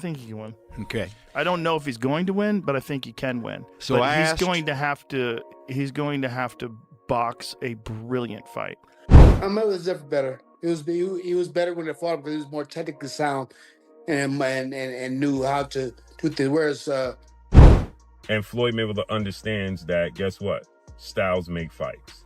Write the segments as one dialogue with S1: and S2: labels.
S1: think he can win.
S2: Okay.
S1: I don't know if he's going to win, but I think he can win.
S2: So
S1: but he's going to have to box a brilliant fight.
S3: Mayweather was definitely better. He was better when they fought him because he was more technically sound and knew how to do things. Whereas
S4: and Floyd Mayweather understands that. Guess what? Styles make fights.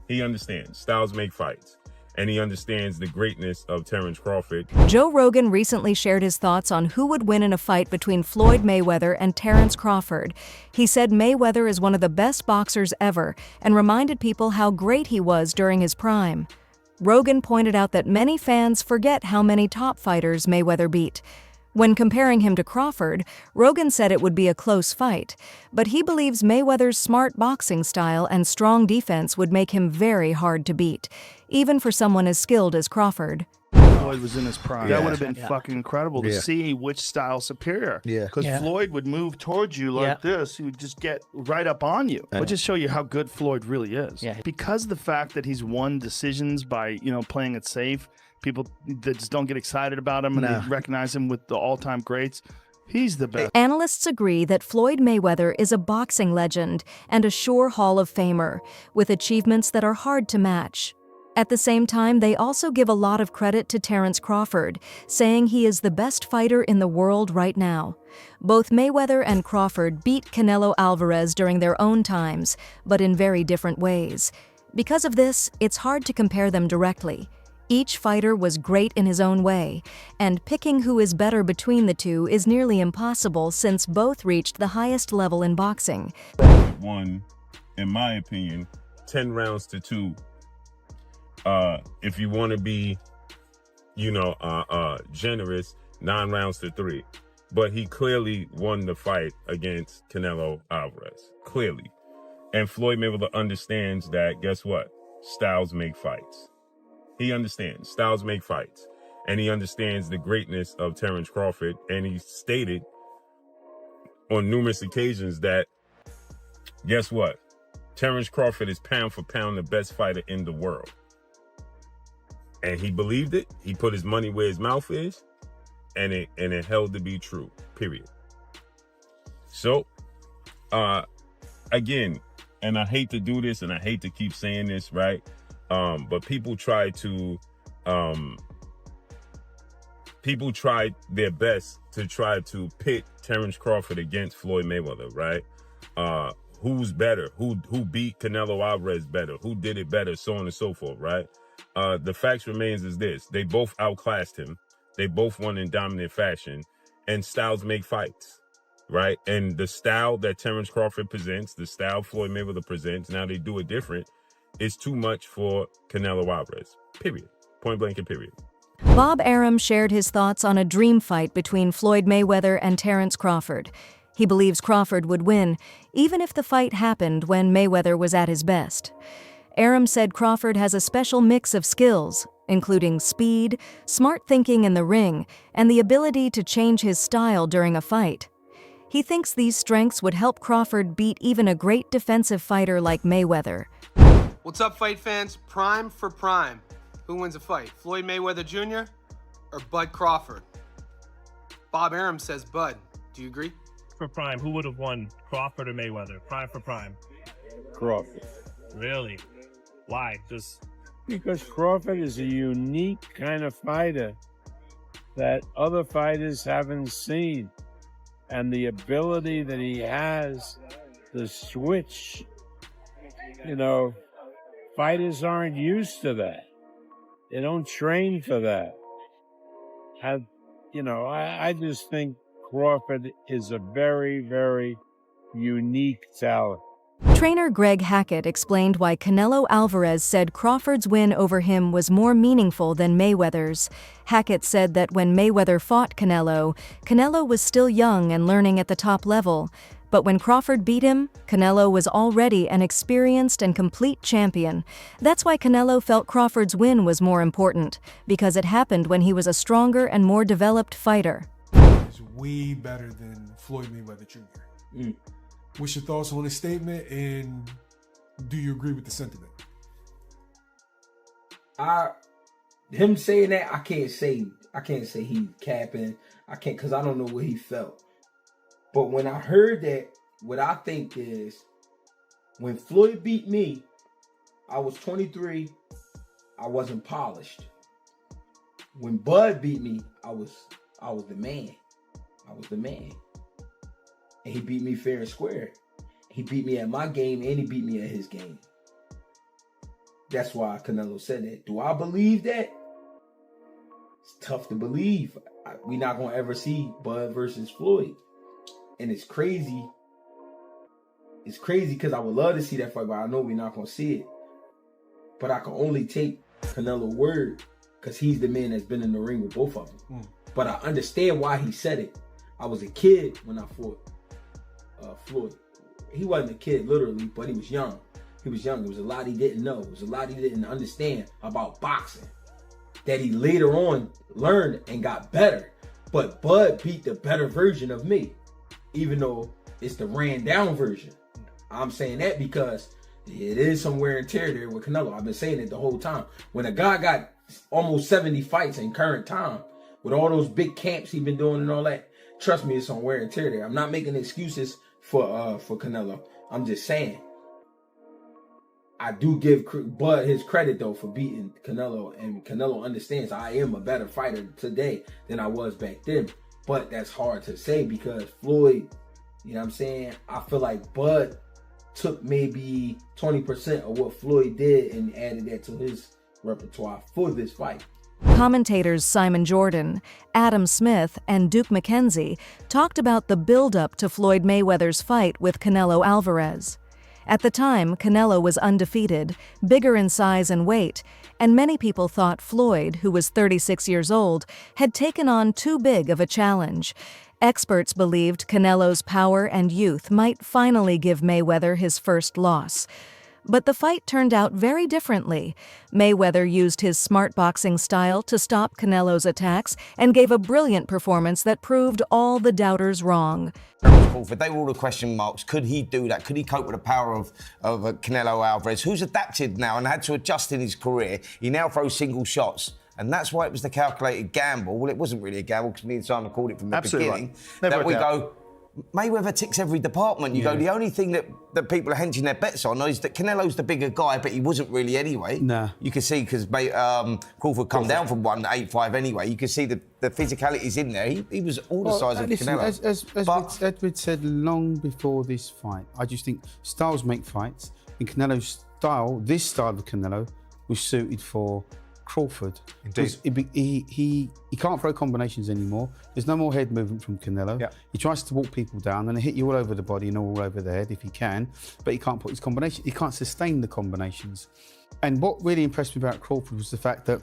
S4: He understands styles make fights. And he understands the greatness of Terence Crawford.
S5: Joe Rogan recently shared his thoughts on who would win in a fight between Floyd Mayweather and Terence Crawford. He said Mayweather is one of the best boxers ever and reminded people how great he was during his prime. Rogan pointed out that many fans forget how many top fighters Mayweather beat. When comparing him to Crawford, Rogan said it would be a close fight, but he believes Mayweather's smart boxing style and strong defense would make him very hard to beat, even for someone as skilled as Crawford.
S1: Floyd was in his prime.
S2: Yeah.
S1: That would have been fucking incredible to see which style's superior.
S2: Yeah.
S1: Because Floyd would move towards you like this. He would just get right up on you. But just show you how good Floyd really is.
S6: Yeah.
S1: Because the fact that he's won decisions by, playing it safe, people that just don't get excited about him and they recognize him with the all-time greats, he's the best.
S5: Analysts agree that Floyd Mayweather is a boxing legend and a sure Hall of Famer, with achievements that are hard to match. At the same time, they also give a lot of credit to Terence Crawford, saying he is the best fighter in the world right now. Both Mayweather and Crawford beat Canelo Alvarez during their own times, but in very different ways. Because of this, it's hard to compare them directly. Each fighter was great in his own way, and picking who is better between the two is nearly impossible since both reached the highest level in boxing.
S4: Won, in my opinion, 10 rounds to 2. If you want to be, generous, 9 rounds to 3. But he clearly won the fight against Canelo Alvarez. Clearly. And Floyd Mayweather understands that, guess what? Styles make fights. He understands styles make fights. And he understands the greatness of Terence Crawford. And he stated on numerous occasions that, guess what? Terence Crawford is pound for pound the best fighter in the world. And he believed it. He put his money where his mouth is. And it held to be true, period. So, again, and I hate to do this and I hate to keep saying this, right? But people try their best to try to pit Terence Crawford against Floyd Mayweather, right? Who's better? Who beat Canelo Alvarez better? Who did it better? So on and so forth, right? The facts remains is this. They both outclassed him. They both won in dominant fashion. And styles make fights, right? And the style that Terence Crawford presents, the style Floyd Mayweather presents, now they do it different, is too much for Canelo Alvarez, period. Point blank and period.
S5: Bob Arum shared his thoughts on a dream fight between Floyd Mayweather and Terence Crawford. He believes Crawford would win, even if the fight happened when Mayweather was at his best. Arum said Crawford has a special mix of skills, including speed, smart thinking in the ring, and the ability to change his style during a fight. He thinks these strengths would help Crawford beat even a great defensive fighter like Mayweather.
S7: What's up, fight fans? Prime for prime. Who wins a fight, Floyd Mayweather Jr. or Bud Crawford? Bob Arum says Bud. Do you agree?
S6: For prime, who would have won, Crawford or Mayweather? Prime for prime.
S8: Crawford.
S6: Really? Why? Just
S8: Because Crawford is a unique kind of fighter that other fighters haven't seen. And the ability that he has to switch, fighters aren't used to that. They don't train for that. I just think Crawford is a very, very unique talent.
S5: Trainer Greg Hackett explained why Canelo Alvarez said Crawford's win over him was more meaningful than Mayweather's. Hackett said that when Mayweather fought Canelo, Canelo was still young and learning at the top level. But when Crawford beat him, Canelo was already an experienced and complete champion. That's why Canelo felt Crawford's win was more important, because it happened when he was a stronger and more developed fighter.
S9: He's way better than Floyd Mayweather Jr. What's your thoughts on his statement, and do you agree with the sentiment?
S10: Him saying that, I can't say he capping.
S2: I can't, because I don't know what he felt. But when I heard that, what I think is, when Floyd beat me, I was 23, I wasn't polished. When Bud beat me, I was the man. I was the man. And he beat me fair and square. He beat me at my game and he beat me at his game. That's why Canelo said that. Do I believe that? It's tough to believe. We're not going to ever see Bud versus Floyd. And it's crazy. It's crazy because I would love to see that fight, but I know we're not going to see it. But I can only take Canelo's word because he's the man that's been in the ring with both of them. But I understand why he said it. I was a kid when I fought Floyd. He wasn't a kid, literally, but he was young. He was young. There was a lot he didn't know. There was a lot he didn't understand about boxing that he later on learned and got better. But Bud beat the better version of me, even though it's the ran down version. I'm saying that because it is some wear and tear there with Canelo. I've been saying it the whole time. When a guy got almost 70 fights in current time, with all those big camps he's been doing and all that, trust me, it's some wear and tear there. I'm not making excuses for Canelo. I'm just saying, I do give Bud his credit though for beating Canelo, and Canelo understands I am a better fighter today than I was back then. But that's hard to say because Floyd, you know what I'm saying? I feel like Bud took maybe 20% of what Floyd did and added that to his repertoire for this fight.
S5: Commentators Simon Jordan, Adam Smith, and Duke McKenzie talked about the build-up to Floyd Mayweather's fight with Canelo Alvarez. At the time, Canelo was undefeated, bigger in size and weight, and many people thought Floyd, who was 36 years old, had taken on too big of a challenge. Experts believed Canelo's power and youth might finally give Mayweather his first loss. But the fight turned out very differently. Mayweather used his smart boxing style to stop Canelo's attacks and gave a brilliant performance that proved all the doubters wrong.
S10: Crawford, they were all the question marks. Could he do that? Could he cope with the power of Canelo Alvarez, who's adapted now and had to adjust in his career? He now throws single shots. And that's why it was the calculated gamble. Well, it wasn't really a gamble because me and Simon called it from the beginning.
S11: Right.
S10: That we go, Mayweather ticks every department. You go, the only thing that people are hedging their bets on is that Canelo's the bigger guy, but he wasn't really anyway.
S11: Nah.
S10: You can see, because Crawford come down from 185 anyway, you can see the physicality's in there. He was all the size of Canelo.
S11: As Edward said long before this fight, I just think styles make fights. And Canelo's style, this style of Canelo, was suited for Crawford.
S12: Indeed.
S11: He can't throw combinations anymore. There's no more head movement from Canelo.
S12: Yeah.
S11: He tries to walk people down and hit you all over the body and all over the head if he can, but he can't put his combination. He can't sustain the combinations. And what really impressed me about Crawford was the fact that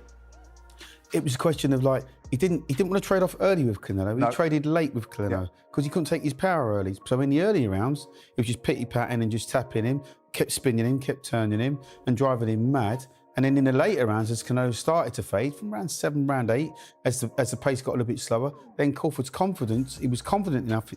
S11: it was a question of like he didn't want to trade off early with Canelo. He traded late with Canelo because he couldn't take his power early. So in the early rounds, he was just pity-patting and just tapping him, kept spinning him, kept turning him and driving him mad. And then in the later rounds, as Canelo started to fade, from round 7, round 8, as the pace got a little bit slower, then Crawford's confidence, he was confident enough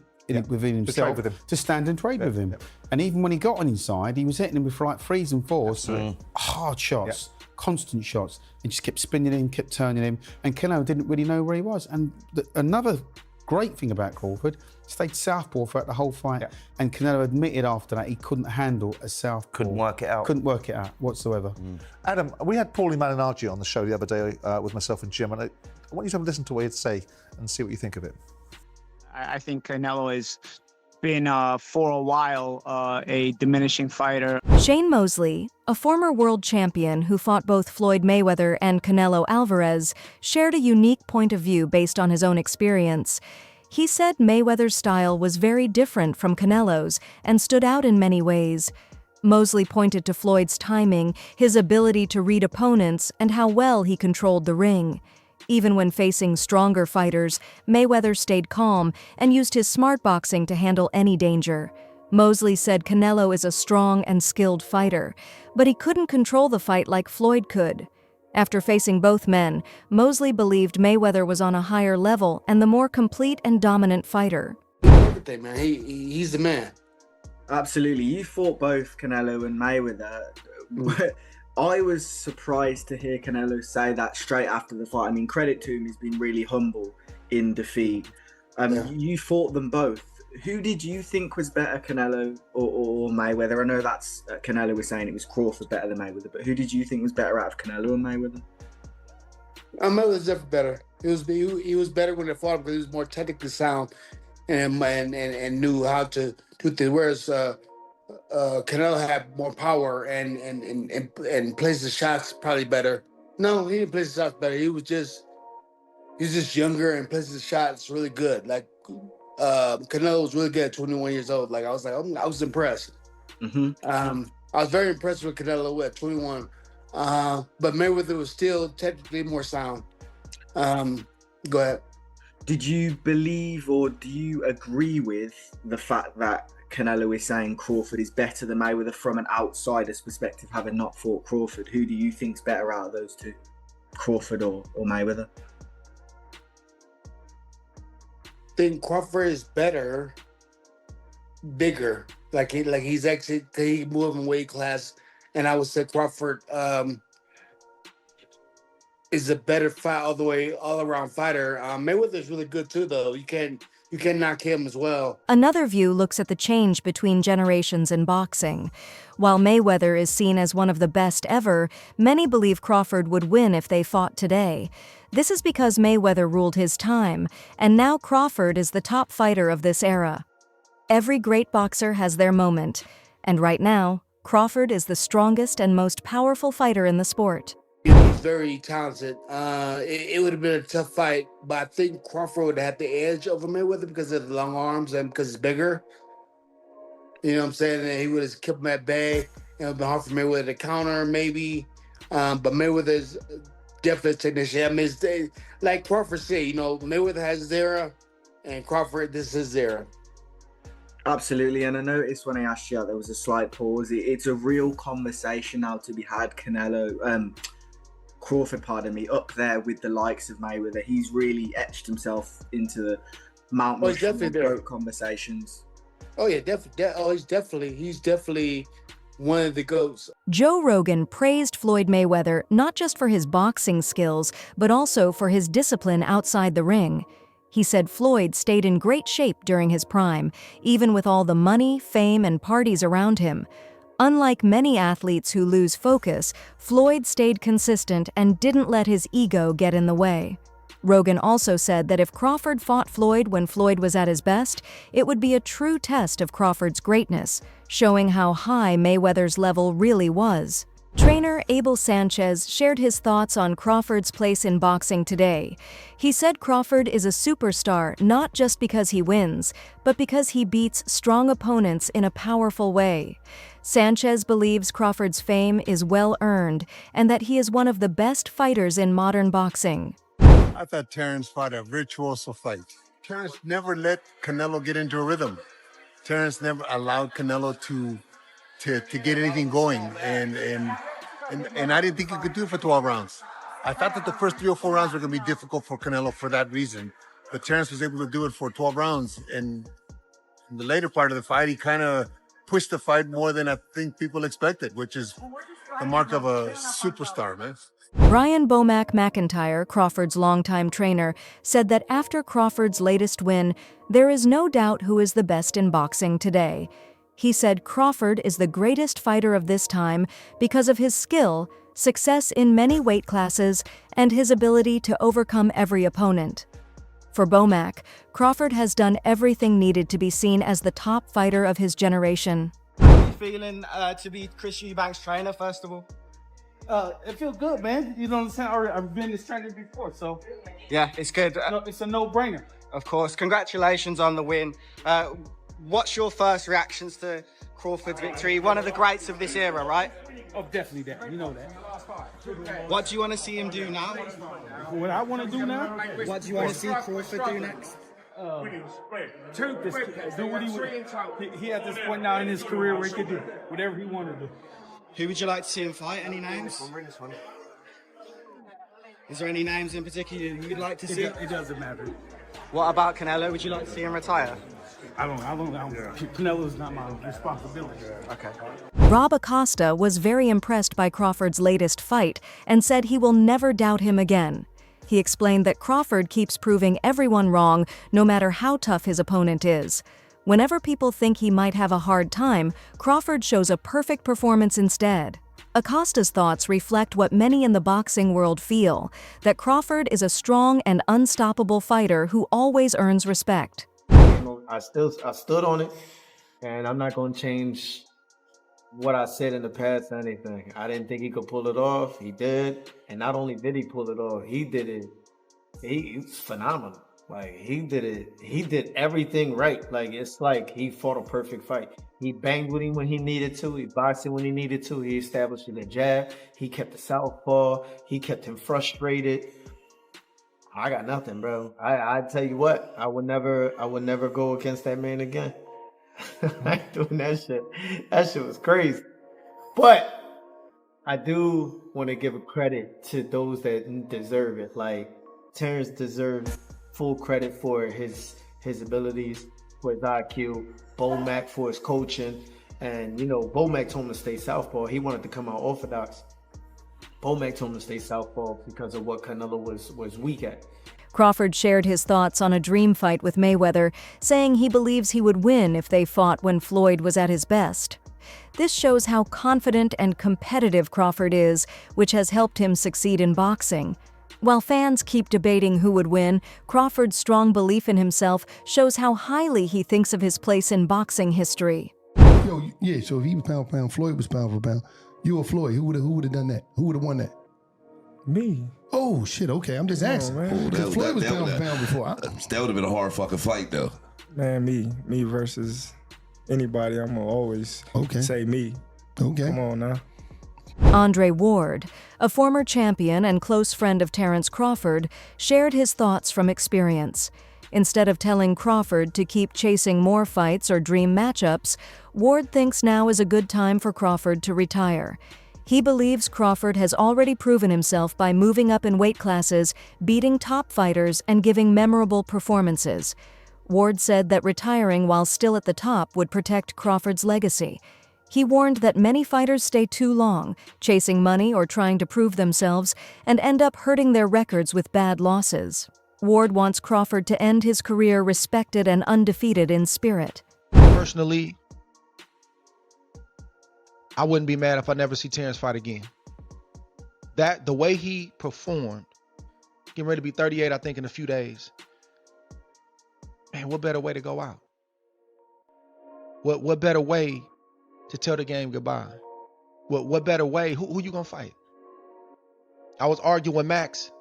S11: within himself to stand and trade with him. Yeah. And even when he got on inside, he was hitting him with like 3s and 4s, hard shots, constant shots, and just kept spinning him, kept turning him, and Canelo didn't really know where he was. And another great thing about Crawford, stayed southpaw throughout the whole fight, and Canelo admitted after that he couldn't handle a southpaw.
S10: Couldn't work it out whatsoever.
S12: Adam, we had Paulie Malignaggi on the show the other day with myself and Jim, and I want you to have a listen to what he had to say and see what you think of it.
S13: I think Canelo has been, for a while, a diminishing fighter.
S5: Shane Mosley, a former world champion who fought both Floyd Mayweather and Canelo Alvarez, shared a unique point of view based on his own experience. He said Mayweather's style was very different from Canelo's and stood out in many ways. Mosley pointed to Floyd's timing, his ability to read opponents, and how well he controlled the ring. Even when facing stronger fighters, Mayweather stayed calm and used his smart boxing to handle any danger. Mosley said Canelo is a strong and skilled fighter, but he couldn't control the fight like Floyd could. After facing both men, Mosley believed Mayweather was on a higher level and the more complete and dominant fighter.
S3: Everything, man. He's the man.
S14: Absolutely. You fought both Canelo and Mayweather. I was surprised to hear Canelo say that straight after the fight. I mean, credit to him, he's been really humble. in defeat. You fought them both. Who did you think was better, Canelo or Mayweather? I know that's Canelo was saying it was Crawford better than Mayweather, but who did you think was better out of Canelo and Mayweather?
S3: Mayweather's definitely better. He was better when they fought him because he was more technically sound and knew how to do things. Whereas Canelo had more power and placed the shots probably better. No, he didn't place the shots better. He was just younger and placed the shots really good. Like Canelo was really good at 21 years old. Like I was impressed. I was very impressed with Canelo at 21. But Mayweather was still technically more sound. Go ahead.
S14: Did you believe or do you agree with the fact that Canelo is saying Crawford is better than Mayweather from an outsider's perspective, having not fought Crawford? Who do you think's better out of those two, Crawford or Mayweather?
S3: I think Crawford is better, bigger. He's actually he moved in weight class, and I would say Crawford is a better fight all around fighter. Mayweather's really good too, though. You can't knock him as well.
S5: Another view looks at the change between generations in boxing. While Mayweather is seen as one of the best ever, many believe Crawford would win if they fought today. This is because Mayweather ruled his time, and now Crawford is the top fighter of this era. Every great boxer has their moment, and right now, Crawford is the strongest and most powerful fighter in the sport.
S3: He's very talented. It would have been a tough fight, but I think Crawford would have had the edge over Mayweather because of the long arms and because he's bigger. You know what I'm saying? And he would have kept him at bay. It would have been hard for Mayweather to counter, maybe. But Mayweather's definitely a technician. I mean, like Crawford said, Mayweather has his era, and Crawford, this is his era.
S14: Absolutely, and I noticed when I asked you, there was a slight pause. It's a real conversation now to be had. Crawford, pardon me, up there with the likes of Mayweather. He's really etched himself into the Mount Rushmore conversations.
S3: Oh yeah, definitely. He's definitely one of the GOATs.
S5: Joe Rogan praised Floyd Mayweather not just for his boxing skills, but also for his discipline outside the ring. He said Floyd stayed in great shape during his prime, even with all the money, fame, and parties around him. Unlike many athletes who lose focus, Floyd stayed consistent and didn't let his ego get in the way. Rogan also said that if Crawford fought Floyd when Floyd was at his best, it would be a true test of Crawford's greatness, showing how high Mayweather's level really was. Trainer Abel Sanchez shared his thoughts on Crawford's place in boxing today. He said Crawford is a superstar not just because he wins, but because he beats strong opponents in a powerful way. Sanchez believes Crawford's fame is well-earned and that he is one of the best fighters in modern boxing.
S15: I thought Terence fought a virtuoso fight. Terence never let Canelo get into a rhythm. Terence never allowed Canelo to get anything going, and I didn't think he could do it for 12 rounds. I thought that the first 3 or 4 rounds were going to be difficult for Canelo for that reason, but Terence was able to do it for 12 rounds, and in the later part of the fight, he kind of pushed the fight more than I think people expected, which is the mark of a superstar, man.
S5: Brian Bomac McIntyre, Crawford's longtime trainer, said that after Crawford's latest win, there is no doubt who is the best in boxing today. He said Crawford is the greatest fighter of this time because of his skill, success in many weight classes, and his ability to overcome every opponent. For Bomac, Crawford has done everything needed to be seen as the top fighter of his generation.
S16: How are you feeling to be Chris Eubank's trainer, first of all?
S17: It feels good, man. You don't understand? I've been this trainer before, so...
S16: Yeah, it's good.
S17: It's a no-brainer.
S16: Of course. Congratulations on the win. What's your first reactions to Crawford's victory? One of the greats of this era, right?
S17: Oh, definitely that. You know that.
S16: What do you want to see him do now?
S17: What I want to do now?
S16: What do you want to see Crawford do next?
S17: Do what he at this point now in his career where he could do whatever he wanted to do.
S16: Who would you like to see him fight? Any names? Is there any names in particular you'd like to see?
S17: It doesn't matter.
S16: What about Canelo? Would you like to see him retire?
S17: I don't. Canelo's not my responsibility.
S16: Okay.
S5: Rob Acosta was very impressed by Crawford's latest fight and said he will never doubt him again. He explained that Crawford keeps proving everyone wrong, no matter how tough his opponent is. Whenever people think he might have a hard time, Crawford shows a perfect performance instead. Acosta's thoughts reflect what many in the boxing world feel, that Crawford is a strong and unstoppable fighter who always earns respect.
S18: I stood on it, and I'm not going to change what I said in the past or anything. I didn't think he could pull it off. He did. And not only did he pull it off, he did it. He was phenomenal. Like, he did it. He did everything right. Like, it's like he fought a perfect fight. He banged with him when he needed to. He boxed him when he needed to. He established the jab. He kept the southpaw. He kept him frustrated. I got nothing, bro. I tell you what, I would never go against that man again. I ain't doing that shit. That shit was crazy. But I do want to give a credit to those that deserve it. Like, Terence deserves full credit for his abilities, for his IQ, Bomac for his coaching. And, you know, Bomac told him to stay southpaw. He wanted to come out orthodox. Bomac told him to stay southpaw because of what Canelo was weak at.
S5: Crawford shared his thoughts on a dream fight with Mayweather, saying he believes he would win if they fought when Floyd was at his best. This shows how confident and competitive Crawford is, which has helped him succeed in boxing. While fans keep debating who would win, Crawford's strong belief in himself shows how highly he thinks of his place in boxing history.
S19: Yo, yeah, so if he was pound for pound, Floyd was pound for pound. You or Floyd, who would have done that? Who would have won that?
S20: Me.
S19: Oh, shit, okay, I'm just asking. Floyd was pound for pound before.
S20: That would have been a hard fucking fight, though. Man, me versus anybody, I'm gonna always say me.
S19: Okay.
S20: Come on now.
S5: Andre Ward, a former champion and close friend of Terence Crawford, shared his thoughts from experience. Instead of telling Crawford to keep chasing more fights or dream matchups, Ward thinks now is a good time for Crawford to retire. He believes Crawford has already proven himself by moving up in weight classes, beating top fighters, and giving memorable performances. Ward said that retiring while still at the top would protect Crawford's legacy. He warned that many fighters stay too long, chasing money or trying to prove themselves, and end up hurting their records with bad losses. Ward wants Crawford to end his career respected and undefeated in spirit.
S21: Personally, I wouldn't be mad if I never see Terence fight again. The way he performed, getting ready to be 38, I think, in a few days. Man, what better way to go out? What better way to tell the game goodbye? What better way? Who you gonna fight? I was arguing with Max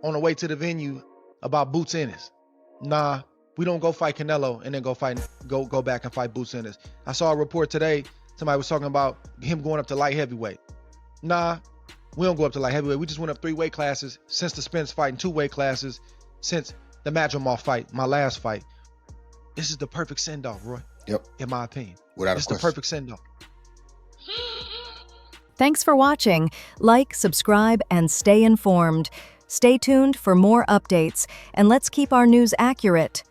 S21: on the way to the venue about Boots Ennis. Nah, we don't go fight Canelo and then go back and fight Boots Ennis. I saw a report today. Somebody was talking about him going up to light heavyweight. Nah, we don't go up to light heavyweight. We just went up 3 weight classes since the Spence fight and 2 weight classes since the Madrimov fight, my last fight. This is the perfect send-off, Roy.
S22: Yep.
S21: In my opinion.
S22: Without a
S21: It's
S22: question.
S21: the perfect send-off.
S5: Thanks for watching. Like, subscribe, and stay informed. Stay tuned for more updates, and let's keep our news accurate.